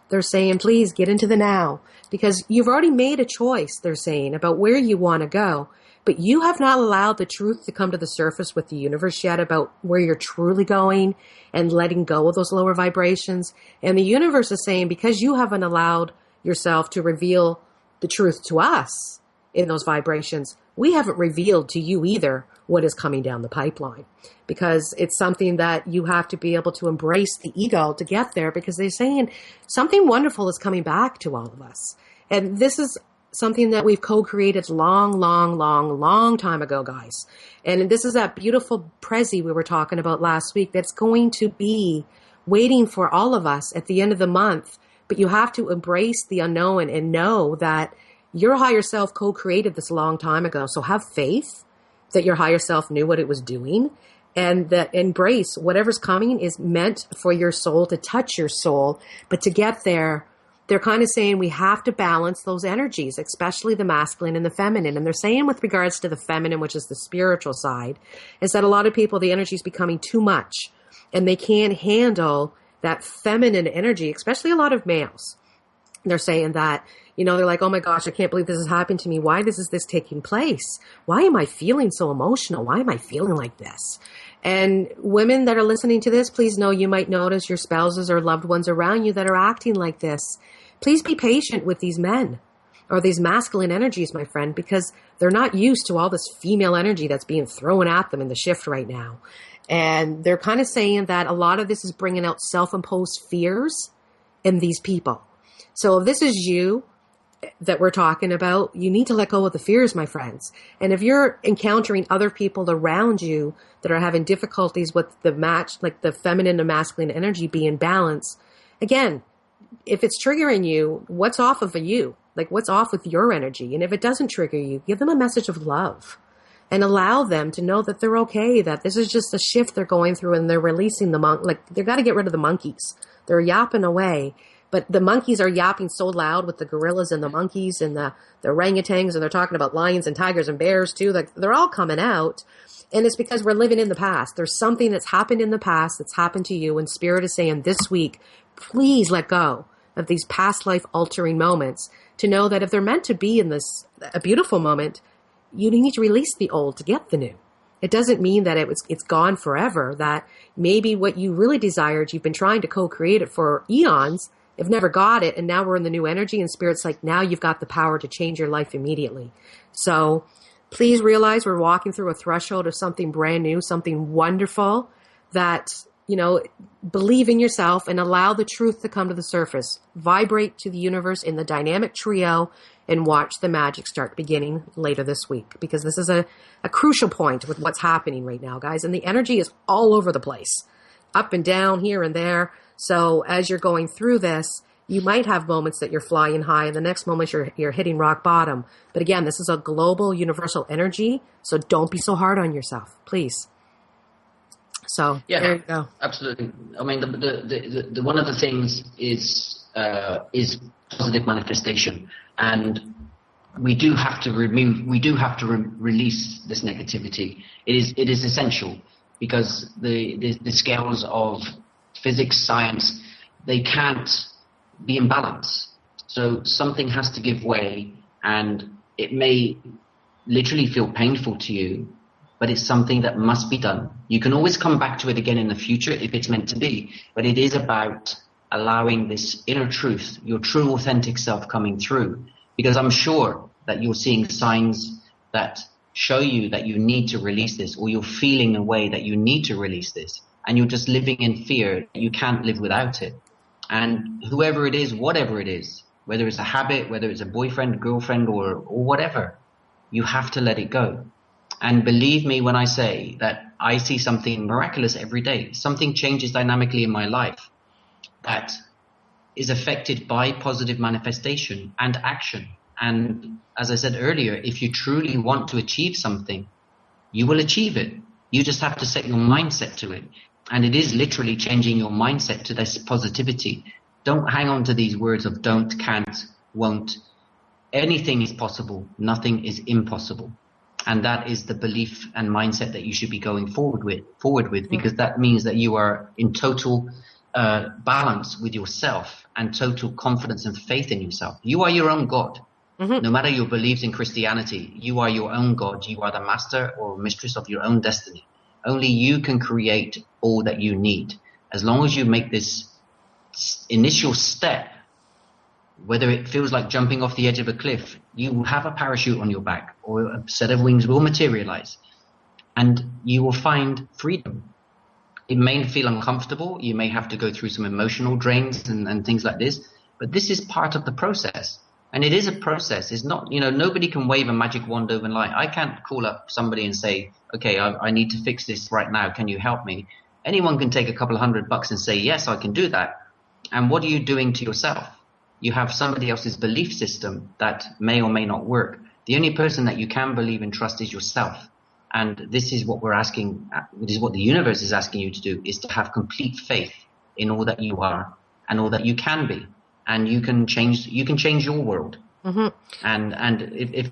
They're saying, please get into the now because you've already made a choice, they're saying, about where you want to go. But you have not allowed the truth to come to the surface with the universe yet about where you're truly going and letting go of those lower vibrations. And the universe is saying, because you haven't allowed yourself to reveal the truth to us in those vibrations, we haven't revealed to you either what is coming down the pipeline. Because it's something that you have to be able to embrace the ego to get there because they're saying something wonderful is coming back to all of us. And this is something that we've co-created long time ago, guys. And this is that beautiful Prezi we were talking about last week that's going to be waiting for all of us at the end of the month. But you have to embrace the unknown and know that your higher self co-created this a long time ago. So have faith that your higher self knew what it was doing and that embrace whatever's coming is meant for your soul to touch your soul. But to get there, they're kind of saying we have to balance those energies, especially the masculine and the feminine. And they're saying with regards to the feminine, which is the spiritual side, is that a lot of people, the energy is becoming too much and they can't handle that feminine energy, especially a lot of males. They're saying that, they're like, oh my gosh, I can't believe this has happened to me. Why is this taking place? Why am I feeling so emotional? Why am I feeling like this? And women that are listening to this, please know you might notice your spouses or loved ones around you that are acting like this. Please be patient with these men or these masculine energies, my friend, because they're not used to all this female energy that's being thrown at them in the shift right now. And they're kind of saying that a lot of this is bringing out self-imposed fears in these people. So if this is you that we're talking about, you need to let go of the fears, my friends. And if you're encountering other people around you that are having difficulties with the match, like the feminine and masculine energy being balanced, again, if it's triggering you, what's off of you? Like what's off with your energy? And if it doesn't trigger you, give them a message of love and allow them to know that they're okay, that this is just a shift they're going through and they're releasing they've got to get rid of the monkeys. They're yapping away. But the monkeys are yapping so loud with the gorillas and the monkeys and the orangutans, and they're talking about lions and tigers and bears too. They're all coming out. And it's because we're living in the past. There's something that's happened in the past that's happened to you. And Spirit is saying this week, please let go of these past life altering moments to know that if they're meant to be in a beautiful moment, you need to release the old to get the new. It doesn't mean that it's gone forever, that maybe what you really desired, you've been trying to co-create it for eons, have never got it, and now we're in the new energy, and Spirit's like, now you've got the power to change your life immediately. So please realize we're walking through a threshold of something brand new, something wonderful, that, believe in yourself and allow the truth to come to the surface. Vibrate to the universe in the dynamic trio and watch the magic start beginning later this week, because this is a crucial point with what's happening right now, guys. And the energy is all over the place, up and down, here and there. So as you're going through this, you might have moments that you're flying high and the next moment you're hitting rock bottom. But again, this is a global universal energy. So don't be so hard on yourself, please. So yeah, there you go. Absolutely. I mean, the one of the things is positive manifestation, and we do have to release this negativity. It is essential, because the scales of physics, science, they can't be in balance. So something has to give way, and it may literally feel painful to you, but it's something that must be done. You can always come back to it again in the future if it's meant to be, but it is about allowing this inner truth, your true authentic self coming through, because I'm sure that you're seeing signs that show you that you need to release this, or you're feeling a way that you need to release this, and you're just living in fear. You can't live without it. And whoever it is, whatever it is, whether it's a habit, whether it's a boyfriend, girlfriend, or whatever, you have to let it go. And believe me when I say that I see something miraculous every day. Something changes dynamically in my life that is affected by positive manifestation and action. And as I said earlier, if you truly want to achieve something, you will achieve it. You just have to set your mindset to it. And it is literally changing your mindset to this positivity. Don't hang on to these words of don't, can't, won't. Anything is possible. Nothing is impossible. And that is the belief and mindset that you should be going forward with, because that means that you are in total balance with yourself and total confidence and faith in yourself. You are your own God. No matter your beliefs in Christianity, you are your own God. You are the master or mistress of your own destiny. Only you can create all that you need. As long as you make this initial step, whether it feels like jumping off the edge of a cliff, you will have a parachute on your back, or a set of wings will materialize, and you will find freedom. It may feel uncomfortable. You may have to go through some emotional drains and things like this, but this is part of the process. And it is a process. It's not, nobody can wave a magic wand overnight. I can't call up somebody and say, okay, I need to fix this right now. Can you help me? Anyone can take a couple of $100 and say, yes, I can do that. And what are you doing to yourself? You have somebody else's belief system that may or may not work. The only person that you can believe and trust is yourself. And this is what we're asking, this is what the universe is asking you to do, is to have complete faith in all that you are and all that you can be. And you can change your world. And if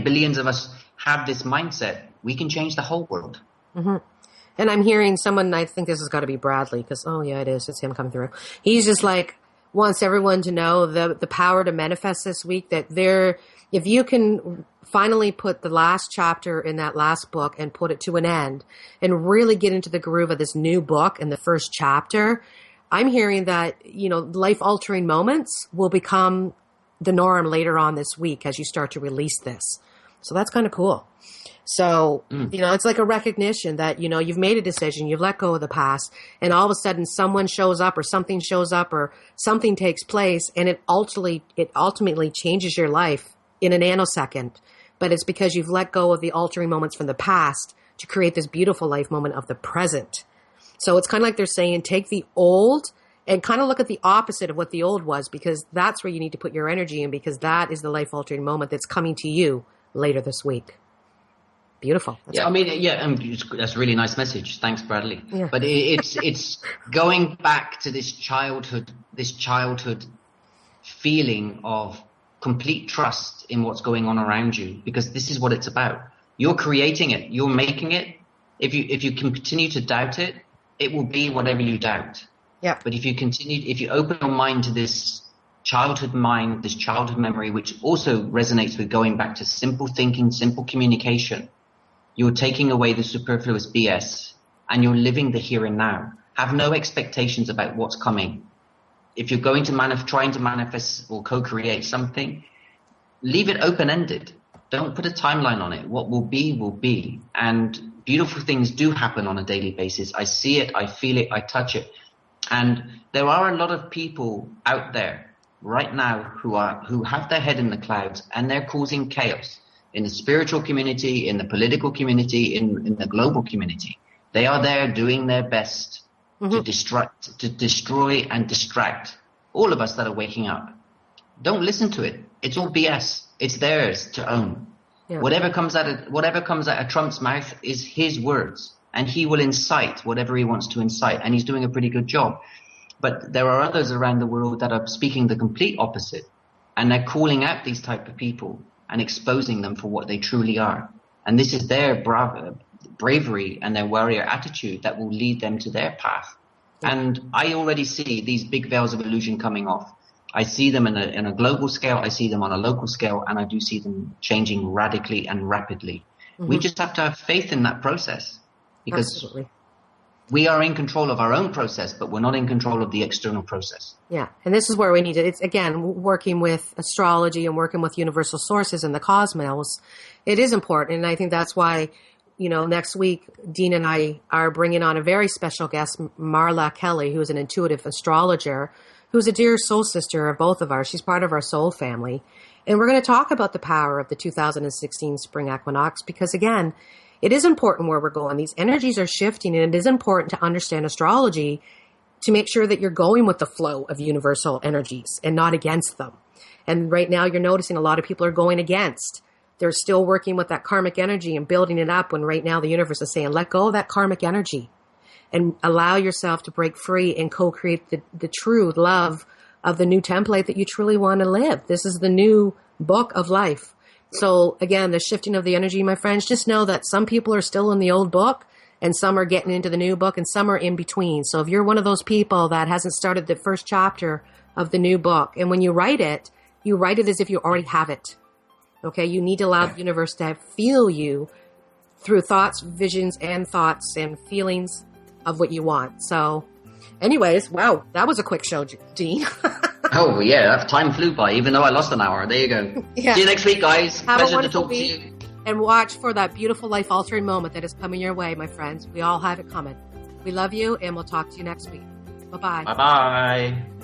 billions of us have this mindset, we can change the whole world. And I'm hearing someone, I think this has got to be Bradley, because, oh yeah, it is. It's him coming through. He's just like, wants everyone to know the power to manifest this week, that if you can finally put the last chapter in that last book and put it to an end and really get into the groove of this new book and the first chapter, I'm hearing that, life-altering moments will become the norm later on this week as you start to release this. So that's kind of cool. So, it's like a recognition that, you've made a decision, you've let go of the past, and all of a sudden someone shows up or something shows up or something takes place, and it ultimately changes your life in a nanosecond. But it's because you've let go of the altering moments from the past to create this beautiful life moment of the present. So it's kind of like they're saying, take the old and kind of look at the opposite of what the old was, because that's where you need to put your energy in, because that is the life-altering moment that's coming to you later this week. Beautiful. That's that's a really nice message. Thanks, Bradley. Yeah. But it's going back to this childhood feeling of complete trust in what's going on around you, because this is what it's about. You're creating it. You're making it. If you continue to doubt it, it will be whatever you doubt. Yeah. But if you open your mind to this childhood mind, this childhood memory, which also resonates with going back to simple thinking, simple communication, you're taking away the superfluous BS and you're living the here and now. Have no expectations about what's coming. If you're going to trying to manifest or co-create something, leave it open-ended. Don't put a timeline on it. What will be. And beautiful things do happen on a daily basis. I see it, I feel it, I touch it. And there are a lot of people out there right now who have their head in the clouds, and they're causing chaos in the spiritual community, in the political community, in the global community. They are there doing their best to destroy and distract all of us that are waking up. Don't listen to it. It's all BS. It's theirs to own. Yeah. Whatever comes out of Trump's mouth is his words, and he will incite whatever he wants to incite, and he's doing a pretty good job. But there are others around the world that are speaking the complete opposite, and they're calling out these type of people and exposing them for what they truly are. And this is their bravery and their warrior attitude that will lead them to their path. Yeah. And I already see these big veils of illusion coming off. I see them in a global scale, I see them on a local scale, and I do see them changing radically and rapidly. We just have to have faith in that process, because Absolutely. we are in control of our own process, but we're not in control of the external process. Yeah. And this is where we need to, it's again, working with astrology and working with universal sources and the cosmos. It is important. And I think that's why, next week, Deane and I are bringing on a very special guest, Marla Kelly, who is an intuitive astrologer, who's a dear soul sister of both of ours. She's part of our soul family. And we're going to talk about the power of the 2016 spring equinox, because again, it is important where we're going. These energies are shifting, and it is important to understand astrology to make sure that you're going with the flow of universal energies and not against them. And right now you're noticing a lot of people are going against. They're still working with that karmic energy and building it up, when right now the universe is saying, let go of that karmic energy and allow yourself to break free and co-create the true love of the new template that you truly want to live. This is the new book of life. So again, the shifting of the energy, my friends, just know that some people are still in the old book and some are getting into the new book and some are in between. So if you're one of those people that hasn't started the first chapter of the new book, and when you write it as if you already have it. Okay. You need to allow the universe to feel you through thoughts, visions, and thoughts and feelings of what you want. So anyways, wow, that was a quick show, Deane. Oh, yeah, that time flew by, even though I lost an hour. There you go. Yeah. See you next week, guys. Have Pleasure a to talk week, to you. And watch for that beautiful life-altering moment that is coming your way, my friends. We all have it coming. We love you, and we'll talk to you next week. Bye-bye. Bye-bye.